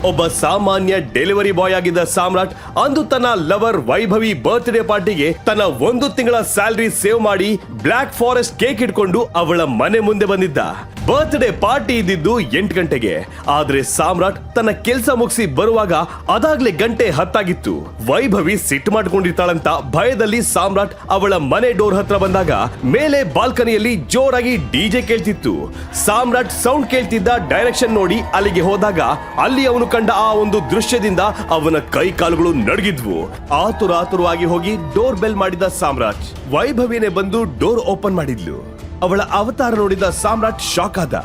ಒಬ್ಬ ಸಾಮಾನ್ಯ delivery boy ಆಗಿದ್ದ ಸಾಮ್ರಾಟ್ ಅಂದು ತನ್ನ ಲವರ್ ವೈಭವಿ ಬರ್ತ್ಡೇ ಪಾರ್ಟಿಗೆ ತನ್ನ 1 ತಿಂಗಳ ಸ್ಯಾಲರಿ ಸೇವ್ ಮಾಡಿ ಬ್ಲಾಕ್ ಫಾರೆಸ್ಟ್ ಕೇಕ್ ಇಟ್ಕೊಂಡು ಅವಳ ಮನೆ ಮುಂದೆ ಬಂದಿದ್ದ. ಬರ್ತ್ಡೇ ಪಾರ್ಟಿ ಇದ್ದಿದ್ದು 8 ಗಂಟೆಗೆ. ಆದ್ರೆ ಸಾಮ್ರಾಟ್ ತನ್ನ ಕೆಲಸ ಮುಗಿಸಿ ಬರುವಾಗ ಅದಾಗ್ಲೇ ಗಂಟೆ 10 ಆಗಿತ್ತು. ವೈಭವಿ ಸಿಟ್ಟು ಮಾಡ್ಕೊಂಡಿರ್ತಾಳಂತ ಭಯದಲ್ಲಿ ಸಾಮ್ರಾಟ್ ಅವಳ ಮನೆ ಡೋರ್ ಹತ್ರ ಬಂದಾಗ ಮೇಲೆ ಬಾಲ್ಕನಿಯಲ್ಲಿ ಜೋರಾಗಿ ಡಿಜೆ ಕೇಳ್ತಿತ್ತು. ಸಾಮ್ರಾಟ್ ಸೌಂಡ್ ಕೇಳ್ತಿದ್ದ ಡೈರೆಕ್ಷನ್ ನೋಡಿ ಅಲ್ಲಿಗೆ ಹೋದಾಗ ಅಲ್ಲಿ ಅವನು ಕಂಡ ಆ ಒಂದು ದೃಶ್ಯದಿಂದ ಅವನ ಕೈ ಕಾಲುಗಳು ನಡುಗಿದ್ವು. ಆತುರವಾಗಿ ಹೋಗಿ ಡೋರ್ ಬೆಲ್ ಮಾಡಿದ ಸಾಮ್ರಾಟ್. ವೈಭವಿನೇ ಬಂದು ಡೋರ್ ಓಪನ್ ಮಾಡಿದ್ಲು. ಅವಳ ಅವತಾರ ನೋಡಿದ ಸಾಮ್ರಾಟ್ ಶಾಕ್ ಆದ.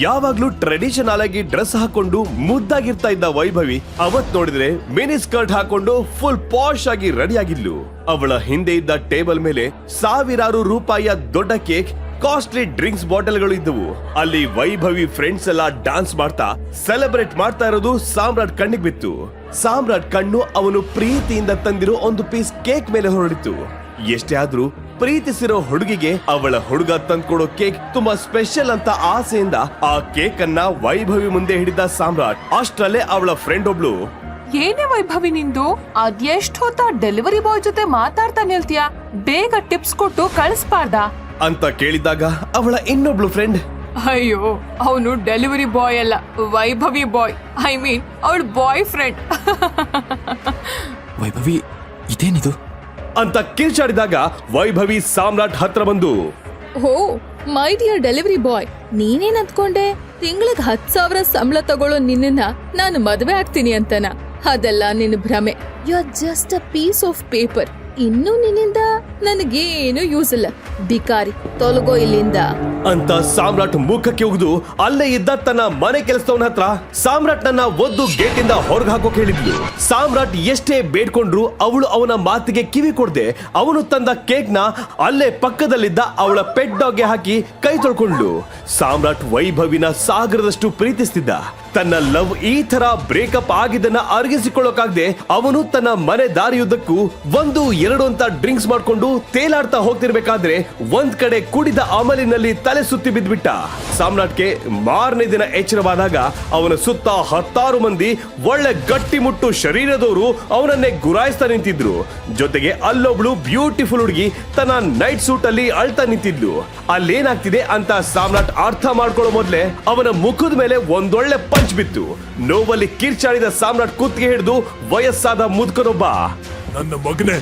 ಯಾವಾಗ್ಲೂ ಟ್ರೆಡಿಷನಲ್ ಆಗಿ ಡ್ರೆಸ್ ಹಾಕೊಂಡು ಮುದ್ದಾಗಿರ್ತಾ ಇದ್ದ ವೈಭವಿ ಅವತ್ ನೋಡಿದ್ರೆ ಮಿನಿ ಸ್ಕರ್ಟ್ ಹಾಕೊಂಡು ಫುಲ್ ಪಾಶ್ ಆಗಿ ರೆಡಿ ಆಗಿದ್ಲು. ಅವಳ ಹಿಂದೆ ಇದ್ದ ಟೇಬಲ್ ಮೇಲೆ ಸಾವಿರಾರು ರೂಪಾಯಿಯ ದೊಡ್ಡ ಕೇಕ್, ಕಾಸ್ಟ್ಲಿ ಡ್ರಿಂಕ್ಸ್ ಬಾಟಲ್ಗಳು ಇದ್ದವು. ಅಲ್ಲಿ ವೈಭವಿ ಫ್ರೆಂಡ್ಸ್ ಎಲ್ಲ ಡಾನ್ಸ್ ಮಾಡ್ತಾ ಸೆಲೆಬ್ರೇಟ್ ಮಾಡ್ತಾ ಇರೋದು ಸಾಮ್ರಾಟ್ ಕಣ್ಣಿಗೆ ಬಿತ್ತು. ಸಾಮ್ರಾಟ್ ಕಣ್ಣು ಅವನು ಪ್ರೀತಿಯಿಂದ ತಂದಿರೋ ಒಂದು ಪೀಸ್ ಕೇಕ್ ಮೇಲೆ ಹೊರಡಿತು. ಎಷ್ಟೇ ಆದ್ರೂ ಪ್ರೀತಿಸಿರೋ ಹುಡುಗಿಗೆ ಅವಳ ಹುಡುಗ ತಂದ್ಕೊಡೋ ಕೇಕ್ ತುಂಬಾ ಸ್ಪೆಷಲ್ ಅಂತ ಆಸೆಯಿಂದ ಆ ಕೇಕ್ ಅನ್ನ ವೈಭವಿ ಮುಂದೆ ಹಿಡಿದ ಸಾಮ್ರಾಟ್. ಅಷ್ಟರಲ್ಲೇ ಅವಳ ಫ್ರೆಂಡ್ ಒಬ್ಳು, ಏನೇ ವೈಭವಿ ನಿಂದು, ಅದೆಷ್ಟು ಹೊತ್ತ ಡೆಲಿವರಿ ಬಾಯ್ ಜೊತೆ ಮಾತಾಡ್ತಾ ನಿಲ್ತೀಯ, ಬೇಗ ಟಿಪ್ಸ್ ಕೊಟ್ಟು ಕಳಿಸ್ಬಾರ್ದಾ ಅಂತ ಕೇಳಿದಾಗ ಅವಳ ಇನ್ನೊಬ್ಳು ಫ್ರೆಂಡ್, ಅಯ್ಯೋ ಅವನು ಡೆಲಿವರಿ ಬಾಯ್ ಅಲ್ಲ, ವೈಭವಿ ಬಾಯ್, ಐ ಮೀನ್ ಅವಳ ಬಾಯ್ ಫ್ರೆಂಡ್. ವೈಭವಿ ಇದೇನಿದು ಅಂತ ಕಿರ್ಚಾಡಿದಾಗ ವೈಭವಿ ಸಾಮ್ರಾಟ್ ಹತ್ರ ಬಂದು, ಓ ಮೈ ಡಿಯರ್ ಡೆಲಿವರಿ ಬಾಯ್, ನೀನೇನ್ ಅಂದ್ಕೊಂಡೆ ತಿಂಗಳಿಗೆ 10,000 ಸಂಬಳ ತಗೊಳ್ಳೋ ನಿನ್ನ ನಾನು ಮದ್ವೆ ಆಗ್ತೀನಿ ಅಂತನ? ಅದೆಲ್ಲ ನಿನ್ನ ಭ್ರಮೆ. You are just a piece of paper. ಇನ್ನು ನಿನ್ನಿಂದ ನನಗೇನು ಯೂಸ್ ಇಲ್ಲ, ಬಿಕಾರಿ, ತೊಲಗೋ ಇಲ್ಲಿಂದ ಅಂತ ಸಾಮ್ರಾಟ್ ಮುಖಕ್ಕೆ ಉಗಿದು ಅಲ್ಲೇ ಇದ್ದ ತನ್ನ ಮನೆ ಕೆಲಸದವನ ಹತ್ರ ಸಾಮ್ರಾಟ್ ನನ್ನ ಒದ್ದು ಗೇಟ್ ಇಂದ ಹೊರಗೆ ಹಾಕೋಕ್ ಹೇಳಿದ್ಲು. ಸಾಮ್ರಾಟ್ ಎಷ್ಟೇ ಬೇಡ್ಕೊಂಡ್ರು ಅವಳು ಅವನ ಮಾತಿಗೆ ಕಿವಿ ಕೊಡದೆ ಅವನು ತಂದ ಕೇಕ್ ನ ಅಲ್ಲೇ ಪಕ್ಕದಲ್ಲಿದ್ದ ಅವಳ ಪೆಟ್ ಡಾಗ್ಗೆ ಹಾಕಿ ಕೈ ತೊಳ್ಕೊಂಡ್ಲು. ಸಾಮ್ರಾಟ್ ವೈಭವಿನ ಸಾಗರದಷ್ಟು ಪ್ರೀತಿಸ್ತಿದ್ದ. ತನ್ನ ಲವ್ ಈ ತರ ಬ್ರೇಕಪ್ ಆಗಿದ್ದನ್ನ ಅರಗಿಸಿಕೊಳ್ಳೋಕಾಗದೆ ಅವನು ತನ್ನ ಮನೆ ದಾರಿಯುದ್ದಕ್ಕೂ 1-2 ಅಂತ ಡ್ರಿಂಕ್ಸ್ ಮಾಡ್ಕೊಂಡು ತೇಲಾಡ್ತಾ ಹೋಗ್ತಿರ್ಬೇಕಾದ್ರೆ ಒಂದ್ ಕಡೆ ಕುಡಿದ ಅಮಲಿನಲ್ಲಿ ತಲೆ ಸುತ್ತಿ ಬಿದ್ಬಿಟ್ಟ. ಸಾಮ್ರಾಟ್ಗೆ ಮಾರನೇ ದಿನ ಎಚ್ಚರವಾದಾಗ ಅವನ ಸುತ್ತ 10 ಮಂದಿ ಒಳ್ಳೆ ಗಟ್ಟಿಮುಟ್ಟು ಶರೀರದವರು ಅವನನ್ನೇ ಗುರಾಯಿಸ್ತಾ ನಿಂತಿದ್ರು. ಜೊತೆಗೆ ಅಲ್ಲೊಬ್ಳು ಬ್ಯೂಟಿಫುಲ್ ಹುಡುಗಿ ತನ್ನ ನೈಟ್ ಸೂಟ್ ಅಲ್ಲಿ ಅಳ್ತಾ ನಿಂತಿದ್ಲು. ಅಲ್ಲೇನಾಗ್ತಿದೆ ಅಂತ ಸಾಮ್ರಾಟ್ ಅರ್ಥ ಮಾಡ್ಕೊಳ್ಳೋ ಮೊದ್ಲೇ ಅವನ ಮುಖದ ಮೇಲೆ ಒಂದೊಳ್ಳೆ ಪಂಚ್ ಬಿತ್ತು. ನೋವಲ್ಲಿ ಕಿರ್ಚಾಡಿದ ಸಾಮ್ರಾಟ್ ಕುತ್ತಿಗೆ ಹಿಡಿದು ವಯಸ್ಸಾದ ಮುದುಕನೊಬ್ಬ, ನನ್ನ ಮಗನೇ,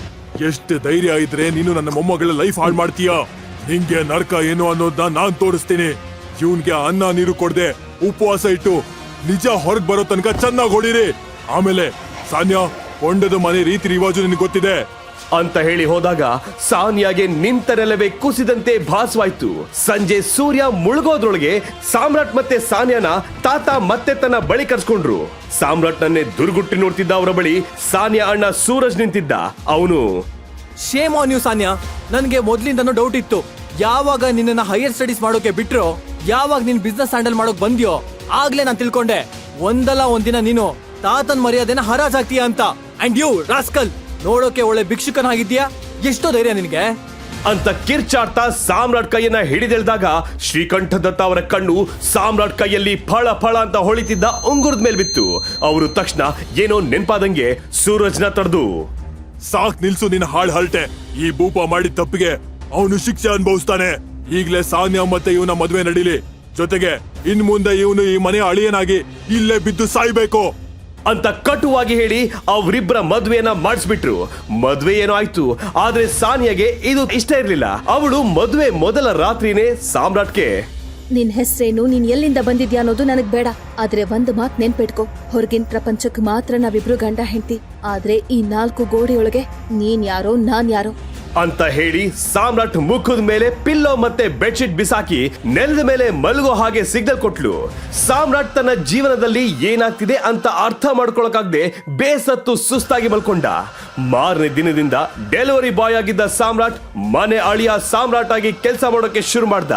ಎಷ್ಟು ಧೈರ್ಯ ಇದ್ರೆ ನೀನು ನನ್ನ ಮೊಮ್ಮಗಳ ಲೈಫ್ ಹಾಳು ಮಾಡ್ತೀಯ? ನಿಂಗೆ ನರಕ ಏನು ಅನ್ನೋದನ್ನ ನಾನ್ ತೋರಿಸ್ತೀನಿ. ಇವನ್ಗೆ ಅನ್ನ ನೀರು ಕೊಡದೆ ಉಪವಾಸ ಇಟ್ಟು ನಿಜ ಹೊರಗ್ ಬರೋ ತನಕ ಚೆನ್ನಾಗಿ ಹೊಡಿರಿ. ಆಮೇಲೆ ಸಾನ್ಯಾ, ಹೊಂಡದ ಮನೆ ರೀತಿ ರಿವಾಜು ನಿನಗೆ ಗೊತ್ತಿದೆ ಅಂತ ಹೇಳಿ ಹೋದಾಗ ಸಾನ್ಯಾಗೆ ನಿಂತ ನೆಲವೇ ಕುಸಿದಂತೆ ಭಾಸವಾಯ್ತು. ಸಂಜೆ ಸೂರ್ಯ ಮುಳುಗೋದ್ರೊಳಗೆ ಸಾಮ್ರಾಟ್ ಮತ್ತೆ ಸಾನ್ಯಾನ ತಾತ ಮತ್ತೆ ತನ್ನ ಬಳಿ ಕರ್ಸ್ಕೊಂಡ್ರು. ಸಾಮ್ರಾಟ್ ನನ್ನೇ ದುರ್ಗುಟ್ಟಿ ನೋಡ್ತಿದ್ದ ಅವರ ಬಳಿ ಸಾನ್ಯಾ ಅಣ್ಣ ಸೂರಜ್ ನಿಂತಿದ್ದ. ಅವನು, ಶೇಮ್ ಆನ್ ಯು ಸಾನ್ಯಾ, ನನ್ಗೆ ಮೊದ್ಲಿಂದನೂ ಡೌಟ್ ಇತ್ತು. ಯಾವಾಗ ನಿನ್ನ ಹೈಯರ್ ಸ್ಟಡೀಸ್ ಮಾಡೋಕೆ ಬಿಟ್ರೋ, ಯಾವಾಗ ನೀನ್ ಬಿಸ್ನೆಸ್ ಹ್ಯಾಂಡಲ್ ಮಾಡೋಕ್ ಬಂದ್ಯೋ, ಆಗ್ಲೇ ನಾನ್ ತಿಳ್ಕೊಂಡೆ ಒಂದಲ್ಲ ಒಂದಿನ ನೀನು ತಾತನ್ ಮರ್ಯಾದೆನ ಹರಾಜಾಗ್ತೀಯ ಅಂತ. ಅಂಡ್ ಯು ರಾಸ್ಕಲ್, ನೋಡೋಕೆ ಒಳ್ಳೆ ಭಿಕ್ಷುಕನಾಗಿದ್ಯಾ, ಎಷ್ಟೋ ಧೈರ್ಯ ನಿನ್ಗೆ ಅಂತ ಕಿರ್ಚಾಡ್ತಾ ಸಾಮ್ರಾಟ್ ಕೈಯನ್ನ ಹಿಡಿದೆಳ್ದಾಗ ಶ್ರೀಕಂಠದತ್ತ ಅವರ ಕಣ್ಣು ಸಾಮ್ರಾಟ್ ಕೈಯಲ್ಲಿ ಫಳ ಫಳ ಅಂತ ಹೊಳಿತಿದ್ದ ಉಂಗುರದ ಮೇಲೆ ಬಿತ್ತು. ಅವರು ತಕ್ಷಣ ಏನೋ ನೆನ್ಪಾದಂಗೆ ಸೂರಜ್ನ ತಡೆದು, ಸಾಕ್ ನಿಲ್ಸು ನಿನ್ನ ಹಾಳ್ ಹಲ್ಟೆ. ಈ ಭೂಪ ಮಾಡಿದ ತಪ್ಪಿಗೆ ಅವನು ಶಿಕ್ಷೆ ಅನುಭವಿಸ್ತಾನೆ. ಈಗ್ಲೇ ಸಾನ್ಯಾ ಮತ್ತೆ ಇವನ ಮದ್ವೆ ನಡೀಲಿ. ಜೊತೆಗೆ ಇನ್ ಮುಂದೆ ಇವನು ಈ ಮನೆ ಅಳಿಯನಾಗಿ ಇಲ್ಲೇ ಬಿದ್ದು ಸಾಯ್ಬೇಕು ಅಂತ ಕಟುವಾಗಿ ಹೇಳಿ ಅವರಿಬ್ಬರ ಮದ್ವೆಯನ್ನ ಮಾಡಿಸ್ಬಿಟ್ರು. ಮದ್ವೆ ಏನೋ ಆಯ್ತು, ಆದ್ರೆ ಸಾನಿಯಾಗೆ ಇದು ಇಷ್ಟ ಇರ್ಲಿಲ್ಲ. ಅವಳು ಮದ್ವೆ ಮೊದಲ ರಾತ್ರಿನೇ ಸಾಮ್ರಾಟ್ಗೆ, ನಿನ್ ಹೆಸರೇನು, ನೀನ್ ಎಲ್ಲಿಂದ ಬಂದಿದ್ಯಾ ಅನ್ನೋದು ನನಗ್ ಬೇಡ. ಆದ್ರೆ ಒಂದ್ ಮಾತ್ ನೆನ್ಪಿಟ್ಕೋ, ಹೊರಗಿನ ಪ್ರಪಂಚಕ್ ಮಾತ್ರ ನಾವಿಬ್ರು ಗಂಡ ಹೆಂಡ್ತಿ. ಆದ್ರೆ ಈ 4 ಗೋಡೆಯೊಳಗೆ ನೀನ್ ಯಾರೋ ನಾನ್ ಯಾರೋ ಅಂತ ಹೇಳಿ ಸಾಮ್ರಾಟ್ ಮುಖದ ಮೇಲೆ ಪಿಲ್ಲೋ ಮತ್ತೆ ಬೆಡ್ಶೀಟ್ ಬಿಸಾಕಿ ನೆಲದ ಮೇಲೆ ಮಲಗೋ ಹಾಗೆ ಸಿಗ್ನಲ್ ಕೊಟ್ಲು. ಸಾಮ್ರಾಟ್ ತನ್ನ ಜೀವನದಲ್ಲಿ ಏನಾಗ್ತಿದೆ ಅಂತ ಅರ್ಥ ಮಾಡ್ಕೊಳಕಾಗದೆ ಬೇಸತ್ತು ಸುಸ್ತಾಗಿ ಮಲ್ಕೊಂಡ. ಮಾರನೇ ದಿನದಿಂದ ಡೆಲಿವರಿ ಬಾಯ್ ಆಗಿದ್ದ ಸಾಮ್ರಾಟ್ ಮನೆ ಅಳಿಯ ಸಾಮ್ರಾಟ್ ಆಗಿ ಕೆಲಸ ಮಾಡೋಕೆ ಶುರು ಮಾಡ್ದ.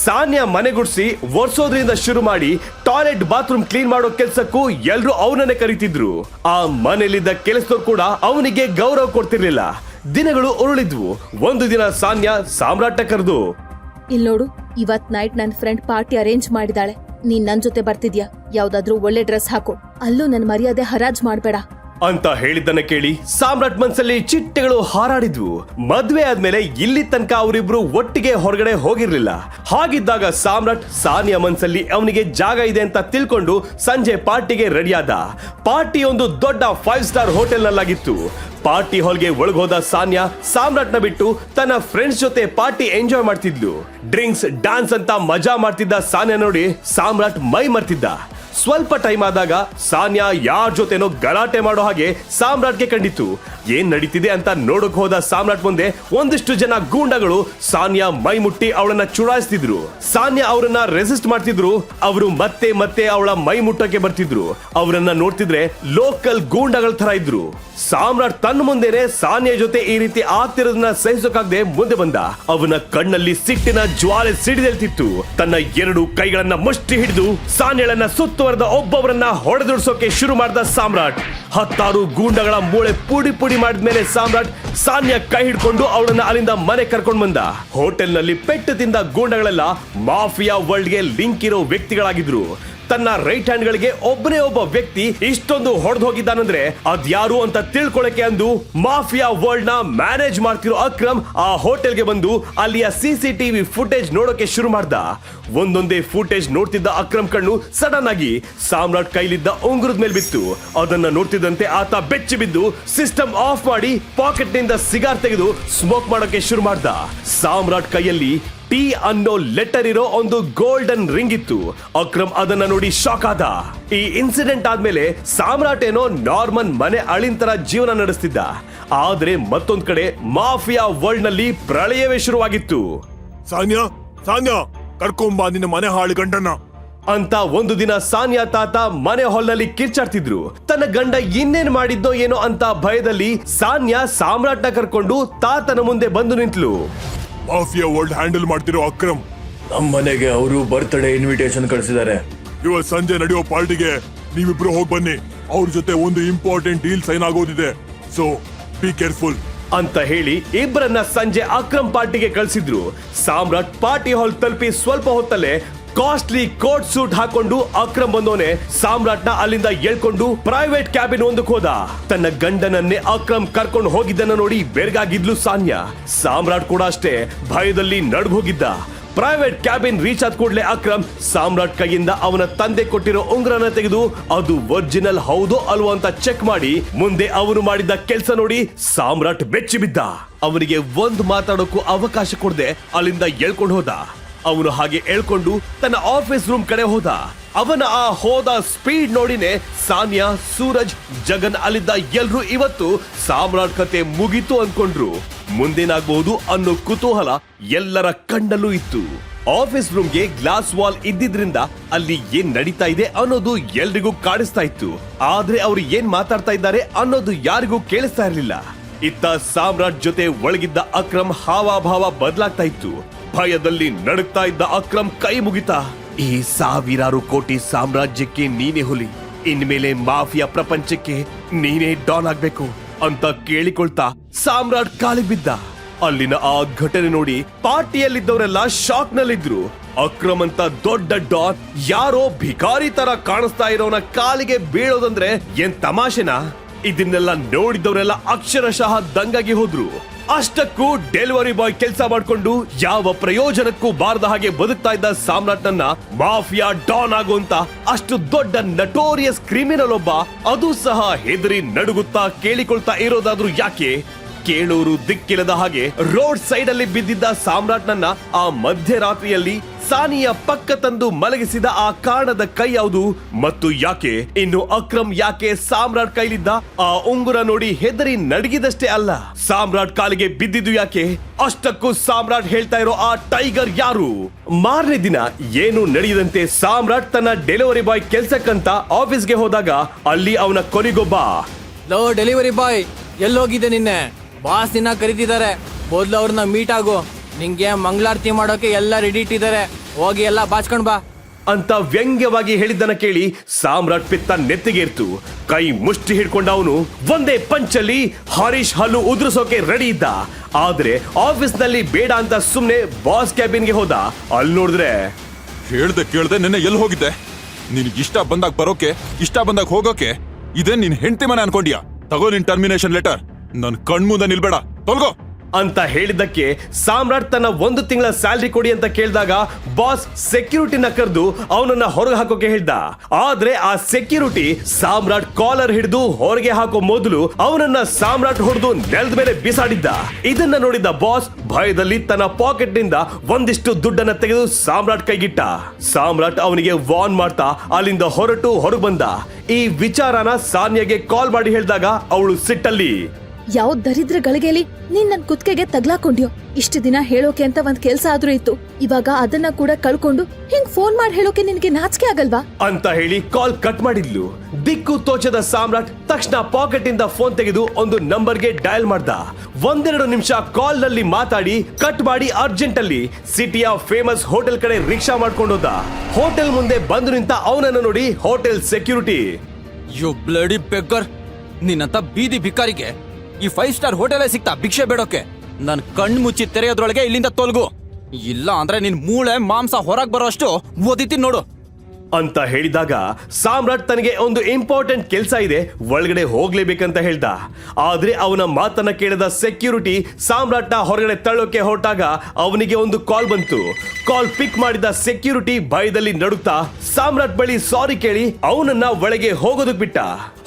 ಸಾನ್ಯಾ ಮನೆ ಗುಡ್ಸಿ ಒರ್ಸೋದ್ರಿಂದ ಶುರು ಮಾಡಿ ಟಾಯ್ಲೆಟ್ ಬಾತ್ರೂಮ್ ಕ್ಲೀನ್ ಮಾಡೋ ಕೆಲ್ಸಕ್ಕೂ ಎಲ್ರು ಅವನನ್ನೇ ಕರೀತಿದ್ರು. ಆ ಮನೆಯಲ್ಲಿದ್ದ ಕೆಲಸದವ್ರು ಕೂಡ ಅವನಿಗೆ ಗೌರವ ಕೊಡ್ತಿರ್ಲಿಲ್ಲ. ದಿನಗಳು ಉರುಳಿದ್ವು. ಒಂದು ದಿನ ಸಾನ್ಯಾ ಸಾಮ್ರಾಟ ಕರೆದು, ಇಲ್ ನೋಡು, ಇವತ್ ನೈಟ್ ನನ್ ಫ್ರೆಂಡ್ ಪಾರ್ಟಿ ಅರೇಂಜ್ ಮಾಡಿದಾಳೆ. ನೀನ್ ನನ್ ಜೊತೆ ಬರ್ತಿದ್ಯಾ, ಯಾವ್ದಾದ್ರೂ ಒಳ್ಳೆ ಡ್ರೆಸ್ ಹಾಕು, ಅಲ್ಲೂ ನನ್ ಮರ್ಯಾದೆ ಹರಾಜ್ ಮಾಡ್ಬೇಡ. ಅಂತ ಹೇಳಿದ್ದನ್ನ ಕೇಳಿ ಸಾಮ್ರಾಟ್ ಮನ್ಸಲ್ಲಿ ಚಿಟ್ಟೆಗಳು ಹಾರಾಡಿದ್ವು. ಮದ್ವೆ ಆದ್ಮೇಲೆ ಇಲ್ಲಿ ತನಕ ಅವರಿಬ್ರು ಒಟ್ಟಿಗೆ ಹೊರಗಡೆ ಹೋಗಿರ್ಲಿಲ್ಲ. ಹಾಗಿದ್ದಾಗ ಸಾಮ್ರಾಟ್ ಸಾನಿಯಾ ಮನ್ಸಲ್ಲಿ ಅವನಿಗೆ ಜಾಗ ಇದೆ ಅಂತ ತಿಳ್ಕೊಂಡು ಸಂಜೆ ಪಾರ್ಟಿಗೆ ರೆಡಿಯಾದ. ಪಾರ್ಟಿ ಒಂದು ದೊಡ್ಡ 5 ಸ್ಟಾರ್ ಹೋಟೆಲ್ ನಲ್ಲಾಗಿತ್ತು. ಪಾರ್ಟಿ ಹಾಲ್ಗೆ ಒಳಗೋದ ಸಾನಿಯಾ ಸಾಮ್ರಾಟ್ನ ಬಿಟ್ಟು ತನ್ನ ಫ್ರೆಂಡ್ಸ್ ಜೊತೆ ಪಾರ್ಟಿ ಎಂಜಾಯ್ ಮಾಡ್ತಿದ್ಲು. ಡ್ರಿಂಕ್ಸ್ ಡ್ಯಾನ್ಸ್ ಅಂತ ಮಜಾ ಮಾಡ್ತಿದ್ದ ಸಾನಿಯಾ ನೋಡಿ ಸಾಮ್ರಾಟ್ ಮೈ ಮರ್ತಿದ್ದ. ಸ್ವಲ್ಪ ಟೈಮ್ ಆದಾಗ ಸಾನಿಯಾ ಯಾರ ಜೊತೆನೋ ಗಲಾಟೆ ಮಾಡೋ ಹಾಗೆ ಸಾಮ್ರಾಟ್ಗೆ ಕಂಡಿತ್ತು. ಏನ್ ನಡೀತಿದೆ ಅಂತ ನೋಡಕ್ ಹೋದ ಸಾಮ್ರಾಟ್ ಮುಂದೆ ಒಂದಿಷ್ಟು ಜನ ಗೂಂಡಗಳು ಸಾನಿಯಾ ಮೈ ಮುಟ್ಟಿ ಅವಳನ್ನ ಚುಡಾಯಿಸ್ತಿದ್ರು. ಸಾನಿಯಾ ಅವರನ್ನ ರೆಸಿಸ್ಟ್ ಮಾಡ್ತಿದ್ರು. ಅವರು ಮತ್ತೆ ಮತ್ತೆ ಅವಳ ಮೈ ಮುಟ್ಟಕ್ಕೆ ಬರ್ತಿದ್ರು. ಅವರನ್ನ ನೋಡ್ತಿದ್ರೆ ಲೋಕಲ್ ಗೂಂಡಗಳ ತರ ಇದ್ರು. ಸಾಮ್ರಾಟ್ ತನ್ನ ಮುಂದೆನೆ ಸಾನಿಯಾ ಜೊತೆ ಈ ರೀತಿ ಆಗ್ತಿರೋದನ್ನ ಸಹಿಸೋಕಾಗದೆ ಮುಂದೆ ಬಂದ. ಅವನ ಕಣ್ಣಲ್ಲಿ ಸಿಟ್ಟಿನ ಜ್ವಾಲೆ ಸಿಡಿದೇಳ್ತಿತ್ತು. ತನ್ನ 2 ಕೈಗಳನ್ನ ಮುಷ್ಟಿ ಹಿಡಿದು ಸಾನಿಯಾಳನ್ನ ಸುತ್ತುವರೆದ ಒಬ್ಬೊಬ್ಬರನ್ನ ಹೊಡೆದುಡ್ಸೋಕೆ ಶುರು ಮಾಡಿದ ಸಾಮ್ರಾಟ್. 10 ಗೂಂಡಗಳ ಮೂಳೆ ಪುಡಿ ಪುಡಿ ಮಾಡಿದ್ಮೇಲೆ ಸಾಮ್ರಾಟ್ ಸಾನಿಯಾ ಕೈ ಹಿಡ್ಕೊಂಡು ಅವಳನ್ನ ಅಲ್ಲಿಂದ ಮನೆ ಕರ್ಕೊಂಡು ಬಂದ. ಹೋಟೆಲ್ ನಲ್ಲಿ ಪೆಟ್ಟು ತಿಂದ ಗೂಂಡಗಳೆಲ್ಲ ಮಾಫಿಯಾ ವರ್ಲ್ಡ್ ಗೆ ಲಿಂಕ್ ಇರೋ ವ್ಯಕ್ತಿಗಳಾಗಿದ್ರು. ತನ್ನ ರೈಟ್ ಹ್ಯಾಂಡ್ ಗಳಿಗೆ ಒಬ್ಬನೇ ಒಬ್ಬ ವ್ಯಕ್ತಿ ಇಷ್ಟೊಂದು ಹೊಡೆದು ಹೋಗಿದ್ದಾನಂದ್ರೆ ಅದ್ಯಾರು ಅಂತ ತಿಳ್ಕೊಳಕ್ಕೆ ಅಂದು ಮಾಫಿಯಾ ವರ್ಲ್ಡ್ ನ ಮ್ಯಾನೇಜ್ ಮಾಡ್ತಿರೋ ಅಕ್ರಮ್ ಆ ಹೋಟೆಲ್ಗೆ ಬಂದು ಅಲ್ಲಿಯ CCTV ಫುಟೇಜ್ ನೋಡೋಕೆ ಶುರು ಮಾಡ್ದ. ಒಂದೊಂದೇ ಫುಟೇಜ್ ನೋಡ್ತಿದ್ದ ಅಕ್ರಮ್ ಕಣ್ಣು ಸಡನ್ ಆಗಿ ಸಾಮ್ರಾಟ್ ಕೈಲಿದ್ದ ಉಂಗುರದ ಮೇಲೆ ಬಿತ್ತು. ಅದನ್ನ ನೋಡ್ತಿದ್ದಂತೆ ಆತ ಬೆಚ್ಚಿ ಬಿದ್ದು ಸಿಸ್ಟಮ್ ಆಫ್ ಮಾಡಿ ಪಾಕೆಟ್ ನಿಂದ ಸಿಗಾರ್ ತೆಗೆದು ಸ್ಮೋಕ್ ಮಾಡೋಕೆ ಶುರು ಮಾಡ್ದ. ಸಾಮ್ರಾಟ್ ಕೈಯಲ್ಲಿ ಟಿ ಅನ್ನೋ ಲೆಟರ್ ಇರೋ ಒಂದು ಗೋಲ್ಡನ್ ರಿಂಗ್ ಇತ್ತು. ಅಕ್ರಮ್ ಅದನ್ನ ನೋಡಿ ಶಾಕ್ ಆದ. ಈ ಇನ್ಸಿಡೆಂಟ್ ಆದ್ಮೇಲೆ ಸಾಮ್ರಾಟ್ ಏನೋ ನಾರ್ಮನ್ ಮನೆ ಅಳಿಂತರ ಜೀವನ ನಡೆಸ್ತಿದ್ದ. ಆದ್ರೆ ಮತ್ತೊಂದ್ ಕಡೆ ಮಾಫಿಯಾ ವರ್ಲ್ಡ್ ನಲ್ಲಿ ಪ್ರಳಯವೇ ಶುರುವಾಗಿತ್ತು. ಸಾನ್ಯಾ ಸಾನ್ಯಾ ಕರ್ಕೊಂಬಾ ನಿನ್ನ ಮನೆ ಹಾಳು ಗಂಡನ ಅಂತ ಒಂದು ದಿನ ಸಾನಿಯಾ ತಾತ ಮನೆ ಹಾಲ್ನಲ್ಲಿ ಕಿರ್ಚಾಡ್ತಿದ್ರು. ತನ್ನ ಗಂಡ ಇನ್ನೇನ್ ಮಾಡಿದ್ದೋ ಏನೋ ಅಂತ ಭಯದಲ್ಲಿ ಸಾನಿಯಾ ಸಾಮ್ರಾಟ್ನ ಕರ್ಕೊಂಡು ತಾತನ ಮುಂದೆ ಬಂದು ನಿಂತ್ಲು. ಮಾಫಿಯಾ ವರ್ಲ್ಡ್ ಹ್ಯಾಂಡಲ್ ಮಾಡ್ತಿರೋ ಅಕ್ರಮ್ ನಮ್ಮ ಮನೆಗೆ ಅವರು ಬರ್ತ್ಡೇ ಇನ್ವಿಟೇಷನ್ ಕಳಿಸಿದ್ದಾರೆ. ಇವತ್ತು ಸಂಜೆ ನಡೆಯೋ ಪಾರ್ಟಿಗೆ ನೀವಿಬ್ರು ಹೋಗಿ ಬನ್ನಿ. ಅವ್ರ ಜೊತೆ ಒಂದು ಇಂಪಾರ್ಟೆಂಟ್ ಡೀಲ್ ಸೈನ್ ಆಗೋದಿದೆ. ಸೊ ಬಿ ಕೇರ್ಫುಲ್ ಅಂತ ಹೇಳಿ ಇಬ್ಬರನ್ನ ಸಂಜೆ ಅಕ್ರಮ್ ಪಾರ್ಟಿಗೆ ಕಳಿಸಿದ್ರು. ಸಾಮ್ರಾಟ್ ಪಾರ್ಟಿ ಹಾಲ್ ತಲುಪಿ ಸ್ವಲ್ಪ ಹೊತ್ತಲ್ಲೇ ಕಾಸ್ಟ್ಲಿ ಕೋಟ್ ಸೂಟ್ ಹಾಕೊಂಡು ಅಕ್ರಮ್ ಬಂದೋನೆ ಸಾಮ್ರಾಟ್ನ ಅಲ್ಲಿಂದ ಎಳ್ಕೊಂಡು ಪ್ರೈವೇಟ್ ಕ್ಯಾಬಿನ್ ಒಂದಕ್ಕೆ ಹೋದ. ತನ್ನ ಗಂಡನನ್ನೇ ಅಕ್ರಮ್ ಕರ್ಕೊಂಡು ಹೋಗಿದ್ದನ್ನ ನೋಡಿ ಬೆರಗಾಗಿದ್ಲು ಸಾನ್ಯಾ. ಸಾಮ್ರಾಟ್ ಕೂಡ ಅಷ್ಟೇ ಭಯದಲ್ಲಿ ನಡ್ಗೋಗಿದ್ದ. ಪ್ರೈವೇಟ್ ಕ್ಯಾಬಿನ್ ರೀಚ್ ಆದ ಕೂಡಲೇ ಅಕ್ರಮ್ ಸಾಮ್ರಾಟ್ ಕೈಯಿಂದ ಅವನ ತಂದೆ ಕೊಟ್ಟಿರೋ ಉಂಗುರನ ತೆಗೆದು ಅದು ಒರಿಜಿನಲ್ ಹೌದೋ ಅಲ್ವೋ ಅಂತ ಚೆಕ್ ಮಾಡಿ ಮುಂದೆ ಅವನು ಮಾಡಿದ್ದ ಕೆಲಸ ನೋಡಿ ಸಾಮ್ರಾಟ್ ಬೆಚ್ಚಿ ಬಿದ್ದ. ಅವನಿಗೆ ಒಂದು ಮಾತಾಡೋಕ್ಕೂ ಅವಕಾಶ ಕೊಡದೆ ಅಲ್ಲಿಂದ ಎಳ್ಕೊಂಡು ಹೋದ. ಅವನು ಹಾಗೆ ಎಳ್ಕೊಂಡು ತನ್ನ ಆಫೀಸ್ ರೂಮ್ ಕಡೆ ಹೋದ. ಅವನ ಆ ಹೋದ ಸ್ಪೀಡ್ ನೋಡಿನೇ ಸಾನಿಯಾ, ಸೂರಜ್, ಜಗನ್ ಅಲ್ಲಿದ್ದ ಎಲ್ರು ಇವತ್ತು ಸಾಮ್ರಾಟ್ ಕತೆ ಮುಗೀತು ಅನ್ಕೊಂಡ್ರು. ಮುಂದೇನಾಗಬಹುದು ಅನ್ನೋ ಕುತೂಹಲ ಎಲ್ಲರ ಕಣ್ಣಲ್ಲೂ ಇತ್ತು. ಆಫೀಸ್ ರೂಮ್ಗೆ ಗ್ಲಾಸ್ ವಾಲ್ ಇದ್ದಿದ್ರಿಂದ ಅಲ್ಲಿ ಏನ್ ನಡೀತಾ ಇದೆ ಅನ್ನೋದು ಎಲ್ರಿಗೂ ಕಾಣಿಸ್ತಾ ಇತ್ತು. ಆದ್ರೆ ಅವ್ರು ಏನ್ ಮಾತಾಡ್ತಾ ಇದ್ದಾರೆ ಅನ್ನೋದು ಯಾರಿಗೂ ಕೇಳಿಸ್ತಾ ಇರ್ಲಿಲ್ಲ. ಇತ್ತ ಸಾಮ್ರಾಟ್ ಜೊತೆ ಒಳಗಿದ್ದ ಅಕ್ರಮ್ ಹಾವಭಾವ ಬದಲಾಗ್ತಾ ಇತ್ತು. ಭಯದಲ್ಲಿ ನಡುಗ್ತಾ ಇದ್ದ ಅಕ್ರಮ್ ಕೈ ಮುಗಿತಾ, ಈ 1000 ಕೋಟಿ ಸಾಮ್ರಾಜ್ಯಕ್ಕೆ ನೀನೇ ಹುಲಿ, ಇನ್ಮೇಲೆ ಮಾಫಿಯಾ ಪ್ರಪಂಚಕ್ಕೆ ನೀನೇ ಡಾನ್ ಆಗ್ಬೇಕು ಅಂತ ಕೇಳಿಕೊಳ್ತಾ ಸಾಮ್ರಾಟ್ ಕಾಲಿಗೆ ಬಿದ್ದ. ಅಲ್ಲಿನ ಆ ಘಟನೆ ನೋಡಿ ಪಾರ್ಟಿಯಲ್ಲಿದ್ದವರೆಲ್ಲ ಶಾಕ್ ನಲ್ಲಿದ್ರು. ಅಕ್ರಮ್ ಅಂತ ದೊಡ್ಡ ಡಾನ್ ಯಾರೋ ಭಿಕಾರಿ ತರ ಕಾಣಿಸ್ತಾ ಇರೋನ ಕಾಲಿಗೆ ಬೀಳೋದಂದ್ರೆ ಏನ್ ತಮಾಷೆನಾ? ಇದನ್ನೆಲ್ಲ ನೋಡಿದವರೆಲ್ಲ ಅಕ್ಷರಶಃ ದಂಗಾಗಿ ಹೋದ್ರು. ಅಷ್ಟಕ್ಕೂ ಡೆಲಿವರಿ ಬಾಯ್ ಕೆಲಸ ಮಾಡ್ಕೊಂಡು ಯಾವ ಪ್ರಯೋಜನಕ್ಕೂ ಬಾರದ ಹಾಗೆ ಬದುಕ್ತಾ ಇದ್ದ ಸಾಮ್ರಾಟ್ನನ್ನ ಮಾಫಿಯಾ ಡಾನ್ ಆಗುವಂತ ಅಷ್ಟು ದೊಡ್ಡ ನಟೋರಿಯಸ್ ಕ್ರಿಮಿನಲ್ ಒಬ್ಬ ಅದು ಸಹ ಹೆದರಿ ನಡುಗುತ್ತಾ ಕೇಳಿಕೊಳ್ತಾ ಇರೋದಾದ್ರೂ ಯಾಕೆ? ಕೇಳೋರು ದಿಕ್ಕಿಲ್ಲದ ಹಾಗೆ ರೋಡ್ ಸೈಡ್ ಅಲ್ಲಿ ಬಿದ್ದಿದ್ದ ಸಾಮ್ರಾಟ್ನನ್ನ ಆ ಮಧ್ಯರಾತ್ರಿಯಲ್ಲಿ ಸಾನಿಯಾ ಪಕ್ಕ ತಂದು ಮಲಗಿಸಿದ ಆ ಕಾರಣದ ಕೈ ಯಾವುದು ಮತ್ತು ಯಾಕೆ? ಇನ್ನು ಅಕ್ರಮ್ ಯಾಕೆ ಸಾಮ್ರಾಟ್ ಕೈಲಿದ್ದ ಆ ಉಂಗುರ ನೋಡಿ ಹೆದರಿ ನಡಗಿದಷ್ಟೇ ಅಲ್ಲ, ಸಾಮ್ರಾಟ್ ಕಾಲಿಗೆ ಬಿದ್ದಿದ್ದು ಯಾಕೆ? ಅಷ್ಟಕ್ಕೂ ಸಾಮ್ರಾಟ್ ಹೇಳ್ತಾ ಇರೋ ಆ ಟೈಗರ್ ಯಾರು? ಮಾರನೇ ದಿನ ಏನು ನಡೆಯದಂತೆ ಸಾಮ್ರಾಟ್ ತನ್ನ ಡೆಲಿವರಿ ಬಾಯ್ ಕೆಲ್ಸಕ್ಕಂತ ಆಫೀಸ್ಗೆ ಹೋದಾಗ ಅಲ್ಲಿ ಅವನ ಕೊನೆಗೊಬ್ಬ, ಲೋ ಡೆಲಿವರಿ ಬಾಯ್, ಎಲ್ಲೋಗಿದ್ದೆ ನಿನ್ನೆ? ಬಾಸ್ ನಿನ್ನ ಕರೀತಿದ್ದಾರೆ, ಮೊದ್ಲು ಅವ್ರನ್ನ ಮೀಟ್ ಆಗು. ನಿಂಗೆ ಮಂಗಳಾರತಿ ಮಾಡೋಕೆ ಎಲ್ಲ ರೆಡಿ ಇಟ್ಟಿದ್ದಾರೆ, ಹೋಗಿ ಎಲ್ಲ ಬಾಚ್ಕೊಂಡ್ ಬಾ ಅಂತ ವ್ಯಂಗ್ಯವಾಗಿ ಹೇಳಿದ್ದನ್ನ ಕೇಳಿ ಸಾಮ್ರಾಟ್ ಪಿತ್ತ ನೆತ್ತಿಗೇರ್ತು. ಕೈ ಮುಷ್ಟಿ ಹಿಡ್ಕೊಂಡ ಅವನು ಒಂದೇ ಪಂಚಲ್ಲಿ ಹರೀಶ್ ಹಲ್ಲು ಉದುರಿಸೋಕೆ ರೆಡಿ ಇದ್ದ. ಆದ್ರೆ ಆಫೀಸ್ ನಲ್ಲಿ ಬೇಡ ಅಂತ ಸುಮ್ನೆ ಬಾಸ್ ಕ್ಯಾಬಿನ್ಗೆ ಹೋದ. ಅಲ್ಲಿ ನೋಡಿದ್ರೆ ಹೇಳ್ದೆ ಕೇಳ್ದೆ ನಿನ್ನೆ ಎಲ್ಲಿ ಹೋಗಿದ್ದೆ? ನಿನಗೆ ಇಷ್ಟ ಬಂದಾಗ ಬರೋಕೆ, ಇಷ್ಟ ಬಂದಾಗ ಹೋಗೋಕೆ ಇದೇ ನಿನ್ ಹೆಂಡತಿ ಮನೆ ಅನ್ಕೊಂಡ್ಯಾ? ತಗೋ ನಿನ್ ಟರ್ಮಿನೇಷನ್ ಲೆಟರ್. ನನ್ ಕಣ್ಮುಂದೆ ನಿಲ್ಬೇಡ, ತೊಲ್ಗೋ ಅಂತ ಹೇಳಿದ್ದಕ್ಕೆ ಸಾಮ್ರಾಟ್ ತನ್ನ 1 ತಿಂಗಳ ಸ್ಯಾಲ್ರಿ ಕೊಡಿ ಅಂತ ಕೇಳಿದಾಗ ಬಾಸ್ ಸೆಕ್ಯೂರಿಟಿನ ಕರೆದು ಅವನನ್ನ ಹೊರಗೆ ಹಾಕೋಕೆ ಹೇಳ್ದ. ಆದ್ರೆ ಆ ಸೆಕ್ಯೂರಿಟಿ ಸಾಮ್ರಾಟ್ ಕಾಲರ್ ಹಿಡಿದು ಹೊರಗೆ ಹಾಕೋ ಮೊದಲು ಅವನನ್ನ ಸಾಮ್ರಾಟ್ ಹೊಡೆದು ನೆಲದ ಮೇಲೆ ಬಿಸಾಡಿದ್ದ. ಇದನ್ನ ನೋಡಿದ ಬಾಸ್ ಭಯದಲ್ಲಿ ತನ್ನ ಪಾಕೆಟ್ ನಿಂದ ಒಂದಿಷ್ಟು ದುಡ್ಡನ್ನ ತೆಗೆದು ಸಾಮ್ರಾಟ್ ಕೈಗಿಟ್ಟ. ಸಾಮ್ರಾಟ್ ಅವನಿಗೆ ವಾರ್ನ್ ಮಾಡ್ತಾ ಅಲ್ಲಿಂದ ಹೊರಟು ಹೊರಗೆ ಬಂದ. ಈ ವಿಚಾರನ ಸಾನ್ಯಾಗೆ ಕಾಲ್ ಮಾಡಿ ಹೇಳಿದಾಗ ಅವಳು ಸಿಟ್ಟಲ್ಲಿ, ಯಾವ ದರಿದ್ರ ಗಳಿಗೆಲಿ ನೀನ್ ನನ್ ಕುತ್ತಿಗೆಗೆ ತಗ್ಲಾಕೊಂಡ್ಯೋ? ಇಷ್ಟು ದಿನ ಹೇಳೋಕೆ ಅಂತ ಒಂದ್ ಕೆಲ್ಸ ಆದ್ರೂ ಇತ್ತು, ಇವಾಗ ಅದನ್ನ ಕೂಡ ಕಳ್ಕೊಂಡು ಹಿಂಗ್ ಫೋನ್ ಮಾಡಿ ಹೇಳೋಕೆ ನಿನ್ಗೆ ನಾಚಿಕೆ ಆಗಲ್ವಾ ಅಂತ ಹೇಳಿ ಕಾಲ್ ಕಟ್ ಮಾಡಿದ್ಲು. ದಿಕ್ಕು ತೋಚದ ಸಾಮ್ರಾಟ್ ತಕ್ಷಣ ಪಾಕೆಟ್ ಇಂದ ಫೋನ್ ತೆಗೆದು ಒಂದು ನಂಬರ್ಗೆ ಡಯಲ್ ಮಾಡ್ದ. 1-2 ನಿಮಿಷ ಕಾಲ್ ನಲ್ಲಿ ಮಾತಾಡಿ ಕಟ್ ಮಾಡಿ ಅರ್ಜೆಂಟ್ ಅಲ್ಲಿ ಸಿಟಿಯ ಫೇಮಸ್ ಹೋಟೆಲ್ ಕಡೆ ರಿಕ್ಷಾ ಮಾಡ್ಕೊಂಡು ಹೋದ. ಹೋಟೆಲ್ ಮುಂದೆ ಬಂದು ನಿಂತ ಅವನನ್ನು ನೋಡಿ hotel security, you bloody beggar, ನಿನ್ನಂತ ಬೀದಿ ಭಿಕಾರಿಗೆ ಈ 5 ಸ್ಟಾರ್ ಹೋಟೆಲೇ ಸಿಗ್ತಾ ಭಿಕ್ಷೆ ಬೇಡೋಕೆ? ನನ್ ಕಣ್ಣು ಮುಚ್ಚಿ ತೆರೆಯೋದ್ರೊಳಗೆ ಇಲ್ಲಿಂದ ತೊಲಗು, ಇಲ್ಲ ಅಂದ್ರೆ ನಿನ್ ಮೂಳೆ ಮಾಂಸ ಹೊರಗ್ ಬರೋಷ್ಟು ಓದಿತೀನಿ ನೋಡು ಅಂತ ಹೇಳಿದಾಗ ಸಾಮ್ರಾಟ್ ತನಗೆ ಒಂದು ಇಂಪಾರ್ಟೆಂಟ್ ಕೆಲಸ ಇದೆ, ಒಳಗಡೆ ಹೋಗ್ಲೇಬೇಕಂತ ಹೇಳ್ದ. ಆದ್ರೆ ಅವನ ಮಾತನ್ನ ಕೇಳಿದ ಸೆಕ್ಯೂರಿಟಿ ಸಾಮ್ರಾಟ್ನ ಹೊರಗಡೆ ತಳ್ಳೋಕೆ ಹೊರಟಾಗ ಅವನಿಗೆ ಒಂದು ಕಾಲ್ ಬಂತು. ಕಾಲ್ ಪಿಕ್ ಮಾಡಿದ ಸೆಕ್ಯೂರಿಟಿ ಭಯದಲ್ಲಿ ನಡುತ್ತಾ ಸಾಮ್ರಾಟ್ ಬಳಿ ಸಾರಿ ಕೇಳಿ ಅವನನ್ನ ಒಳಗೆ ಹೋಗೋದಕ್ ಬಿಟ್ಟ.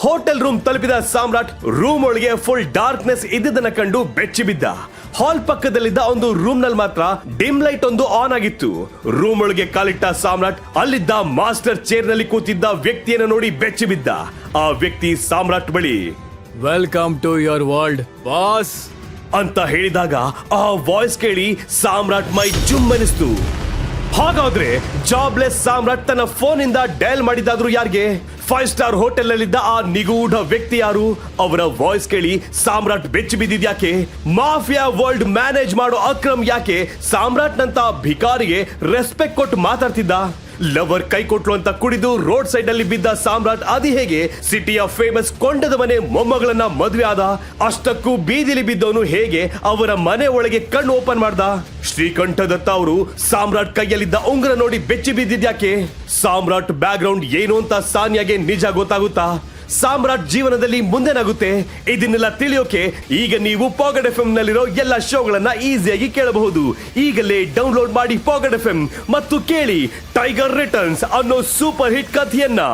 ಹೋಟೆಲ್ ರೂಮ್ ತಲುಪಿದ ಸಾಮ್ರಾಟ್ ರೂಮ್ ಒಳಗೆ ಫುಲ್ ಡಾರ್ಕ್ನೆಸ್ ಇದ್ದದನ್ನ ಕಂಡು ಬೆಚ್ಚಿ ಬಿದ್ದ. ಹಾಲ್ ಪಕ್ಕದಲ್ಲಿದ್ದ ಒಂದು ರೂಮ್ ನಲ್ಲಿ ಮಾತ್ರ ಡಿಮ್ ಲೈಟ್ ಒಂದು ಆನ್ ಆಗಿತ್ತು. ರೂಮ್ ಒಳಗೆ ಕಾಲಿಟ್ಟ ಸಾಮ್ರಾಟ್ ಅಲ್ಲಿದ್ದ ಮಾಸ್ಟರ್ ಚೇರ್ ನಲ್ಲಿ ಕೂತಿದ್ದ ವ್ಯಕ್ತಿಯನ್ನು ನೋಡಿ ಬೆಚ್ಚಿ ಬಿದ್ದ. ಆ ವ್ಯಕ್ತಿ ಸಾಮ್ರಾಟ್ ಬಳಿ welcome to your world boss ಅಂತ ಹೇಳಿದಾಗ ಆ ವಾಯ್ಸ್ ಕೇಳಿ ಸಾಮ್ರಾಟ್ ಮೈ ಜುಮ್ ಅನಿಸ್ತು. ಹಾಗಾದ್ರೆ ಜಾಬ್ಲೆಸ್ ಸಾಮ್ರಾಟ್ ತನ್ನ ಫೋನ್ ಇಂದ ಡಯಲ್ ಮಾಡಿದಾದ್ರು ಯಾರಿಗೆ? 5 ಸ್ಟಾರ್ ಹೋಟೆಲ್ ನಲ್ಲಿದ್ದ ಆ ನಿಗೂಢ ವ್ಯಕ್ತಿ ಯಾರು? ಅವರ ವಾಯ್ಸ್ ಕೇಳಿ ಸಾಮ್ರಾಟ್ ಬೆಚ್ಚಿ ಬಿದ್ದಿದ್ಯಾಕೆ? ಮಾಫಿಯಾ ವರ್ಲ್ಡ್ ಮ್ಯಾನೇಜ್ ಮಾಡೋ ಅಕ್ರಮ್ ಯಾಕೆ ಸಾಮ್ರಾಟ್ ನಂತ ಭಿಕಾರಿಗೆ ರೆಸ್ಪೆಕ್ಟ್ ಕೊಟ್ಟು ಮಾತಾಡ್ತಿದ್ದ? ಲವರ್ ಕೈ ಕೊಟ್ಲು ಅಂತ ಕುಡಿದು ರೋಡ್ ಸೈಡ್ ಅಲ್ಲಿ ಬಿದ್ದ ಸಾಮ್ರಾಟ್ ಅದಿ ಹೇಗೆ ಸಿಟಿಯ ಫೇಮಸ್ ಕೊಂಡದ ಮನೆ ಮೊಮ್ಮಗಳನ್ನ ಮದುವೆ ಆದ? ಅಷ್ಟಕ್ಕೂ ಬೀದಿಲಿ ಬಿದ್ದವನು ಹೇಗೆ ಅವರ ಮನೆ ಒಳಗೆ ಕಣ್ಣು ಓಪನ್ ಮಾಡ್ದ? ಶ್ರೀಕಂಠ ದತ್ತ ಅವರು ಸಾಮ್ರಾಟ್ ಕೈಯಲ್ಲಿದ್ದ ಉಂಗುರ ನೋಡಿ ಬೆಚ್ಚಿ ಬಿದ್ದಿದ್ಯಾಕೆ? ಸಾಮ್ರಾಟ್ ಬ್ಯಾಕ್ ಗ್ರೌಂಡ್ ಏನು ಅಂತ ಸಾನ್ಯಾಗೆ ನಿಜ ಗೊತ್ತಾಗುತ್ತಾ? ಸಾಮ್ರಾಟ್ ಜೀವನದಲ್ಲಿ ಮುಂದೇನಾಗುತ್ತೆ? ಇದನ್ನೆಲ್ಲ ತಿಳಿಯೋಕೆ ಈಗ ನೀವು ಪಾಕೆಟ್ FM ನಲ್ಲಿರೋ ಎಲ್ಲ ಶೋಗಳನ್ನ ಈಸಿಯಾಗಿ ಕೇಳಬಹುದು. ಈಗಲೇ ಡೌನ್ಲೋಡ್ ಮಾಡಿ ಪಾಕೆಟ್ FM ಮತ್ತು ಕೇಳಿ ಟೈಗರ್ ರಿಟರ್ನ್ಸ್ ಅನ್ನೋ ಸೂಪರ್ ಹಿಟ್ ಕಥೆಯನ್ನ.